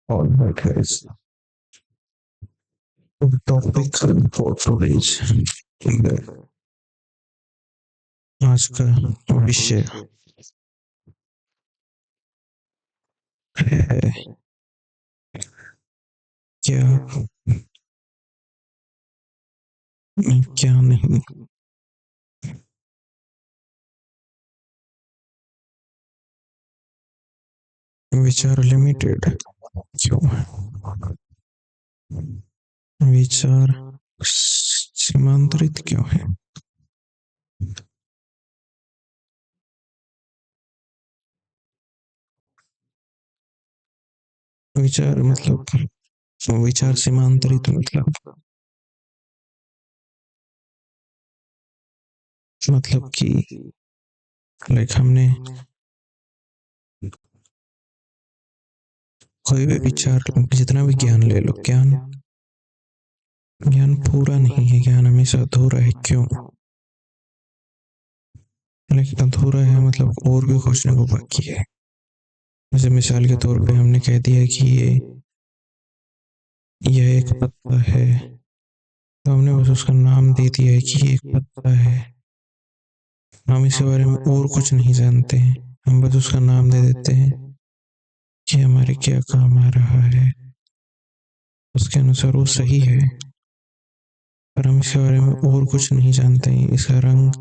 All right, guys. The topic for today's आज का विषय है क्या क्या नहीं। विचार लिमिटेड क्यों है? विचार सीमांतरित क्यों है? विचार विचार सीमांतरित मतलब कि लाइक हमने कोई भी विचार, जितना भी ज्ञान ले लो, ज्ञान ज्ञान पूरा नहीं है, ज्ञान हमेशा अधूरा है। क्यों? लेकिन अधूरा है मतलब और भी खोजने को बाकी है। जैसे मिसाल के तौर पे हमने कह दिया कि यह एक पत्ता है, तो हमने बस उसका नाम दे दिया है कि ये एक पत्ता है। हम इसके बारे में और कुछ नहीं जानते हैं, हम बस उसका नाम दे देते हैं कि हमारे क्या काम आ रहा है, उसके अनुसार वो सही है, पर हम इसके बारे में और कुछ नहीं जानते हैं। इसका रंग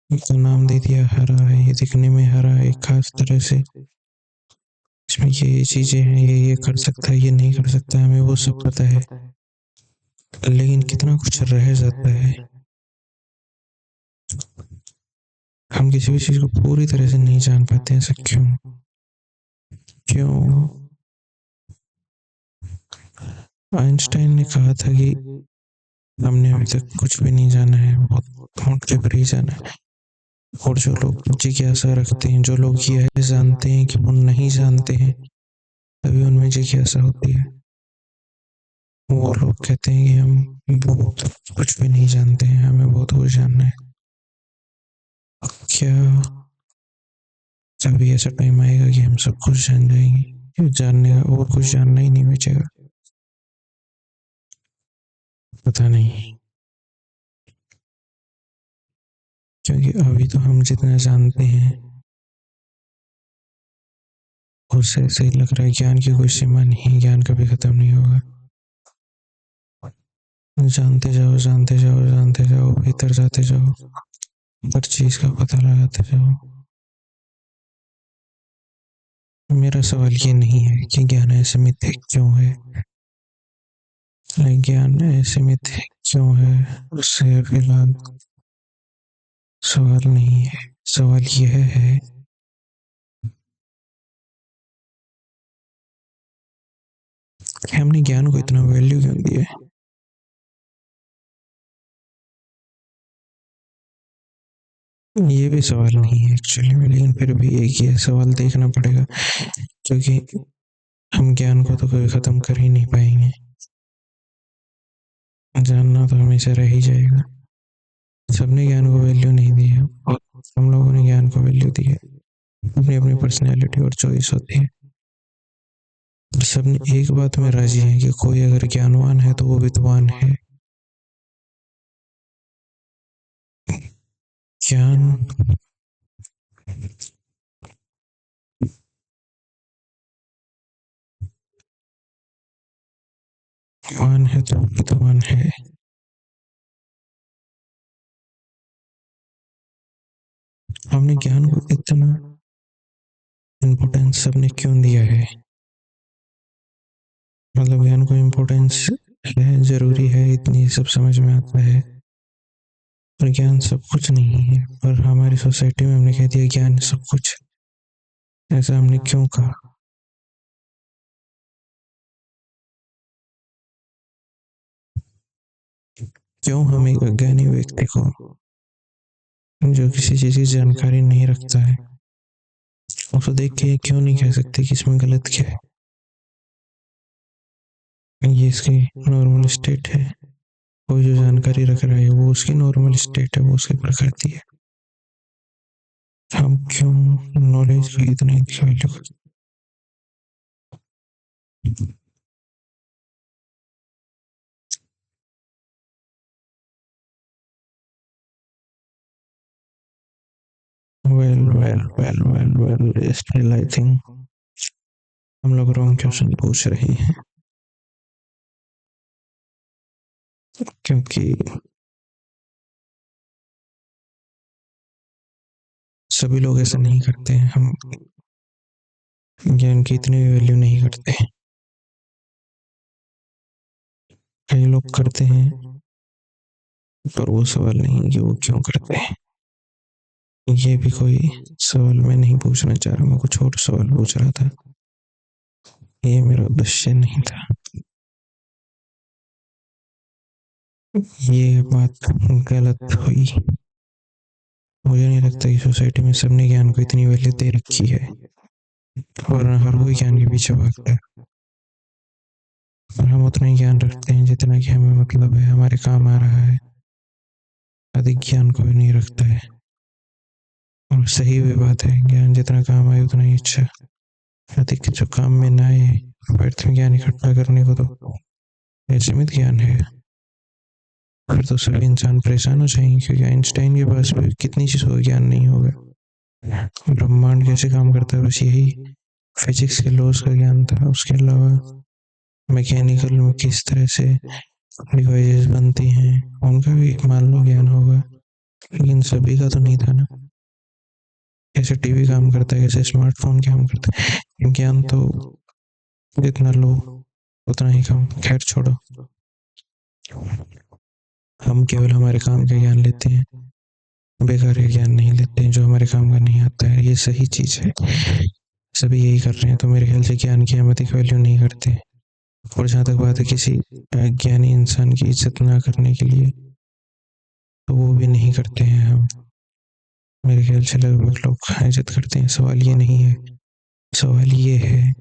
का नाम दे दिया हरा है, ये दिखने में हरा है खास तरह से, इसमें ये चीजें हैं, ये कर सकता है, ये नहीं कर सकता है, हमें वो सब पता है। लेकिन कितना कुछ रह जाता है, हम किसी भी चीज को पूरी तरह से नहीं जान पाते हैं। ऐसा क्यों? क्यों? आइंस्टाइन ने कहा था कि हमने अभी तक कुछ भी नहीं जाना है, बहुत ऊंचे पर ही जाना है। और जो लोग जिज्ञासा रखते हैं, जो लोग यह जानते हैं कि वो नहीं जानते हैं, तभी उनमें जिज्ञासा होती है। वो लोग कहते हैं कि हम बहुत कुछ भी नहीं जानते हैं, हमें बहुत कुछ जानना है। क्या कभी ऐसा टाइम आएगा कि हम सब कुछ जान जाएंगे? जानने का और कुछ जानना ही नहीं बचेगा? पता नहीं, क्योंकि अभी तो हम जितना जानते हैं उससे ऐसे ही लग रहा है ज्ञान की कोई सीमा नहीं, ज्ञान कभी खत्म नहीं होगा। जानते जाओ, जानते जाओ, जानते जाओ, भीतर जाते जाओ, हर चीज का पता लगाते जाओ। मेरा सवाल ये नहीं है कि ज्ञान असीमित है क्यों है, ज्ञान असीमित है क्यों है, उससे फिलहाल सवाल नहीं है। सवाल यह है कि हमने ज्ञान को इतना वैल्यू क्यों दिया है। ये भी सवाल नहीं है एक्चुअली में, लेकिन फिर भी एक ये सवाल देखना पड़ेगा, क्योंकि हम ज्ञान को तो कभी खत्म कर ही नहीं पाएंगे। जानना तो हमेशा रह ही जाएगा। सबने ज्ञान को वैल्यू नहीं दी है, और हम लोगों ने ज्ञान को वैल्यू दी है। अपनी अपनी पर्सनैलिटी और चॉइस होती है। सबने एक बात में राजी है कि कोई अगर ज्ञानवान है तो वो विद्वान है। ज्ञान ज्ञान है तो विद्वान है। हमने ज्ञान को इतना इम्पोर्टेंस सबने क्यों दिया है? मतलब ज्ञान को इम्पोर्टेंस है, जरूरी है, इतनी सब समझ में आता है। पर ज्ञान सब कुछ नहीं है, पर हमारी सोसाइटी में हमने कह दिया ज्ञान सब कुछ। ऐसा हमने क्यों कहा? क्यों हम एक अज्ञानी व्यक्ति को, जो किसी चीज की जानकारी नहीं रखता है, उसको देख के क्यों नहीं कह सकते कि इसमें गलत क्या है? ये इसकी नॉर्मल स्टेट है। कोई जो जानकारी रख रहा है वो उसकी नॉर्मल स्टेट है, वो उसकी प्रकृति है। हम क्यों नॉलेज को इतना value well still I think हम लोग रॉन्ग क्वेश्चन पूछ रहे हैं, क्योंकि सभी लोग ऐसा नहीं करते हैं। हम ज्ञान की इतनी वैल्यू नहीं करते हैं। कई लोग करते हैं, पर वो सवाल नहीं कि वो क्यों करते हैं। ये भी कोई सवाल मैं नहीं पूछना चाह रहा, मैं कुछ और सवाल पूछ रहा था। ये मेरा उद्देश्य नहीं था। ये बात गलत हुई। मुझे नहीं लगता कि सोसाइटी में सबने ज्ञान को इतनी वैल्यू दे रखी है, और हर कोई ज्ञान के पीछे भागता है। और हम उतना ही ज्ञान रखते हैं जितना कि हमें मतलब है, हमारे काम आ रहा है। अधिक ज्ञान कोई नहीं रखता है, और सही भी बात है। ज्ञान जितना काम आए उतना ही अच्छा। अधिक जो काम में ना आए, व्यर्थ में ज्ञान इकट्ठा करने को तो सीमित ज्ञान है। फिर तो सभी इंसान परेशान हो जाएंगे, क्योंकि आइंस्टाइन के पास भी कितनी चीजों का ज्ञान नहीं होगा। ब्रह्मांड कैसे काम करता है, बस यही फिजिक्स के लॉज का ज्ञान था। उसके अलावा मैकेनिकल में किस तरह से डिवाइसेस बनती हैं, उनका भी मान लो ज्ञान होगा, लेकिन सभी का तो नहीं था ना। कैसे टीवी काम करता है, कैसे स्मार्टफोन काम करता है, ज्ञान तो जितना लो उतना ही कम। खैर छोड़ो, हम केवल हमारे काम का ज्ञान लेते हैं, बेकार का ज्ञान नहीं लेते हैं जो हमारे काम का नहीं आता है। ये सही चीज है, सभी यही कर रहे हैं, तो मेरे ख्याल से ज्ञान की हम अधिक वैल्यू नहीं करते। और जहाँ तक बात है किसी अज्ञानी इंसान की इज्जत ना करने के लिए, तो वो भी नहीं करते हैं हम। मेरे ख्याल से लगभग लोग इज्जत करते हैं। सवाल ये नहीं है, सवाल ये है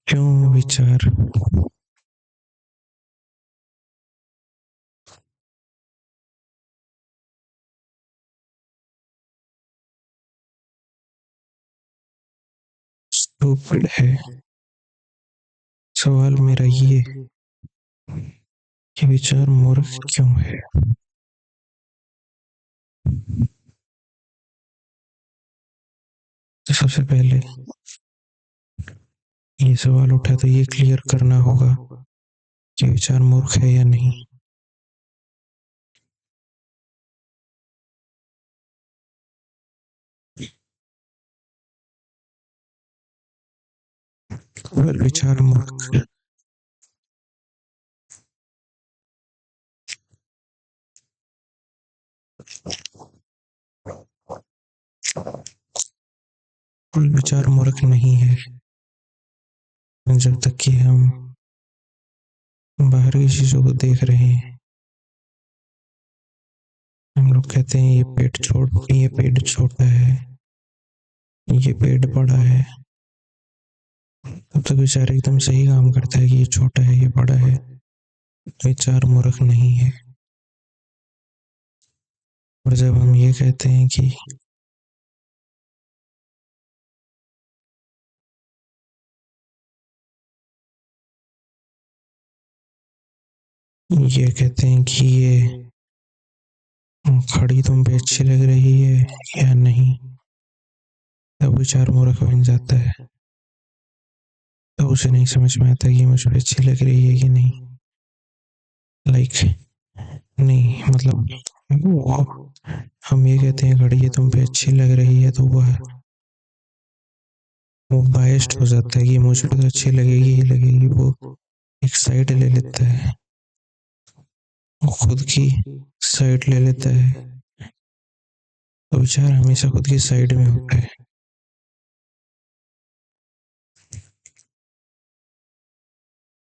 क्यों विचार स्टूपिड है। सवाल मेरा ये कि विचार मूर्ख क्यों है। तो सबसे पहले ये सवाल उठा तो ये क्लियर करना होगा कि विचार मूर्ख है या नहीं। विचार मूर्ख विचार मूर्ख नहीं है जब तक कि हम बाहर की चीजों को देख रहे हैं। हम लोग कहते हैं ये पेड़ छोटा है, ये पेड़ बड़ा है। तब तक विचार एकदम सही काम करता है कि ये छोटा है, ये बड़ा है। विचार मूर्ख नहीं है। और जब हम ये कहते हैं कि ये खड़ी तुम पे अच्छी लग रही है या नहीं, तब विचार मूर्ख बन जाता है। तो उसे नहीं समझ में आता कि मुझ पे अच्छी लग रही है कि नहीं। लाइक नहीं, मतलब वो हम ये कहते हैं घड़ी ये तुम पे अच्छी लग रही है, तो वो बायस्ड हो जाता है कि मुझे तो अच्छी लगेगी ही लगेगी। वो एक साइड ले लेता है, वो खुद की साइड ले लेता है। तो विचार हमेशा खुद की साइड में होता है।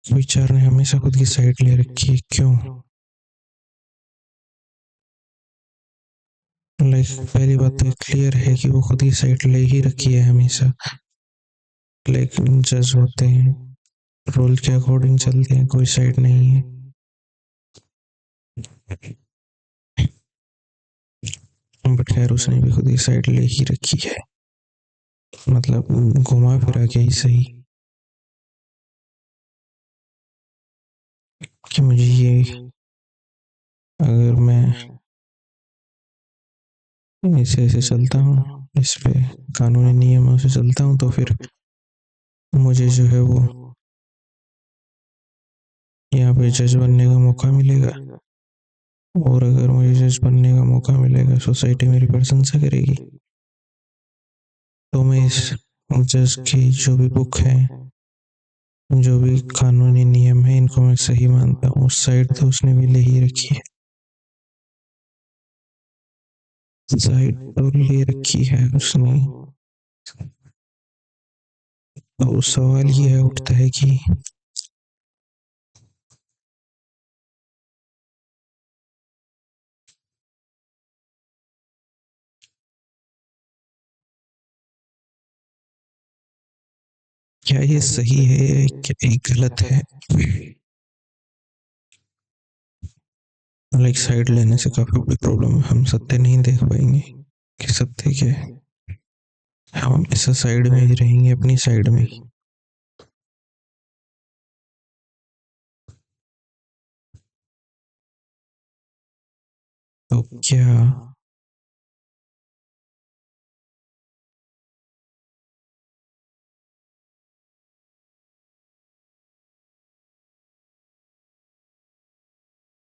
विचार ने हमेशा खुद की साइड ले रखी है। क्यों? पहली बात तो क्लियर है कि वो खुद की साइड ले ही रखी है हमेशा। लेकिन जज होते हैं, रोल के अकॉर्डिंग चलते हैं, कोई साइड नहीं है। बट खैर उसने भी खुद की साइड ले ही रखी है। मतलब घुमा फिरा के ही सही कि मुझे ये, अगर मैं ऐसे ऐसे चलता हूँ, इस पे कानूनी नियमों से चलता हूँ, तो फिर मुझे जो है वो यहाँ पे जज बनने का मौका मिलेगा। और अगर मुझे जज बनने का मौका मिलेगा, सोसाइटी मेरी प्रशंसा करेगी, तो मैं इस जज की जो भी बुक है, जो भी कानूनी नियम है, इनको मैं सही मानता हूँ। उस साइड तो उसने भी ले ही रखी है, साइड तो ले रखी है उसने। तो सवाल ये है उठता है कि क्या ये सही है, क्या ये गलत है। लाइक साइड लेने से काफी बड़ी प्रॉब्लम है, हम सत्य नहीं देख पाएंगे कि सत्य क्या है। हम हमेशा साइड में ही रहेंगे, अपनी साइड में ही। तो क्या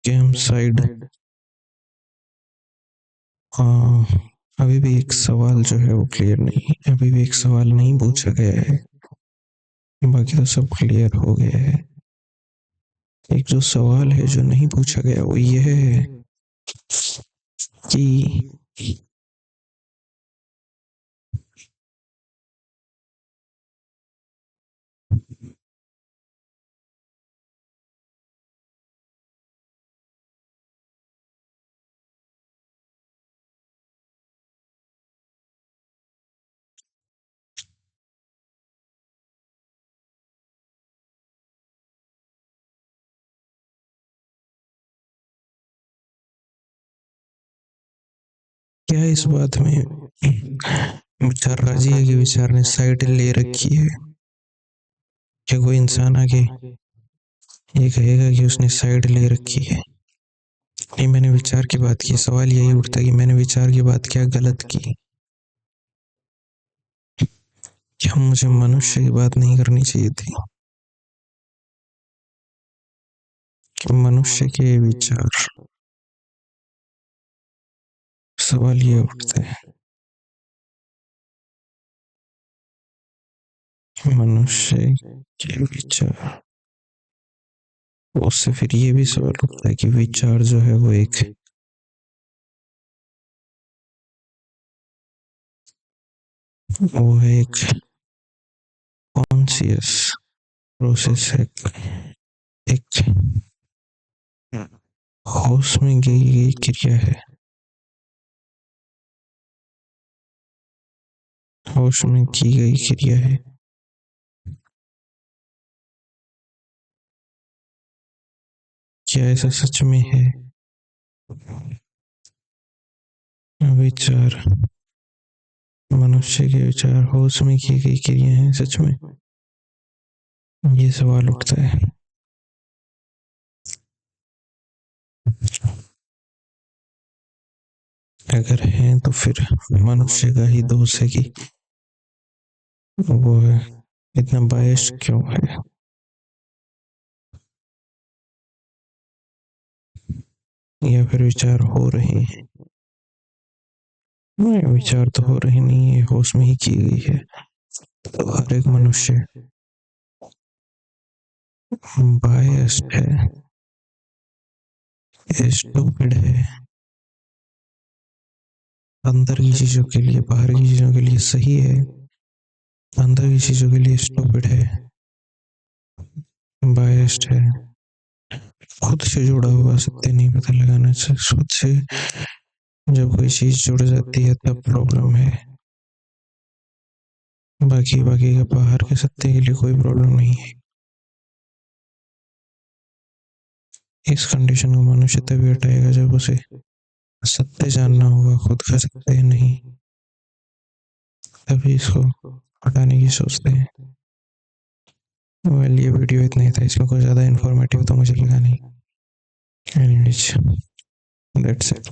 हम साइड, हाँ, अभी भी एक सवाल जो है वो क्लियर नहीं है, अभी भी एक सवाल नहीं पूछा गया है, बाकी तो सब क्लियर हो गया है। एक जो सवाल है जो नहीं पूछा गया वो ये है कि क्या इस बात में विचार राजी है कि विचार ने साइड ले रखी है। क्या कोई इंसान आगे ये कहेगा कि उसने साइड ले रखी है। नहीं, मैंने विचार की बात की, सवाल यही उठता है कि मैंने विचार की बात क्या गलत की। क्या मुझे मनुष्य की बात नहीं करनी चाहिए थी कि मनुष्य के विचार। सवाल ये उठता है कि मनुष्य के विचार, उससे फिर ये भी सवाल उठता है कि विचार जो है वो एक, वो है एक कॉन्शियस प्रोसेस है, एक होश में की गई क्रिया है, होश में की गई क्रिया है। क्या ऐसा सच में है। विचार, मनुष्य के विचार होश में की गई क्रिया है सच में, ये सवाल उठता है। अगर है तो फिर मनुष्य का ही दोष है कि वो है, इतना बायस क्यों है। या फिर विचार हो रहे हैं, नहीं, विचार तो हो रहे नहीं है, होश में ही की गई है। तो हर एक मनुष्य बायस्ड है, स्टूपिड है, अंदर की चीजों के लिए, बाहर की चीजों के लिए सही है, अंदर की चीजों के लिए स्टूपिड है, बायस्ड है, खुद से जुड़ा हुआ सत्य नहीं पता लगाना चाहिए। खुद से जब कोई चीज जुड़ जाती है तब प्रॉब्लम है, बाकी बाकी का बाहर के सत्य के लिए कोई प्रॉब्लम नहीं है। इस कंडीशन को मनुष्य तभी हटाएगा जब उसे सत्य जानना होगा, खुद का सत्य नहीं। तभी इसको हटाने की सोचते हैं। वेल, ये वीडियो इतना ही था, इसमें कुछ ज़्यादा इन्फॉर्मेटिव तो मुझे लगा नहीं। Anyways, that's it.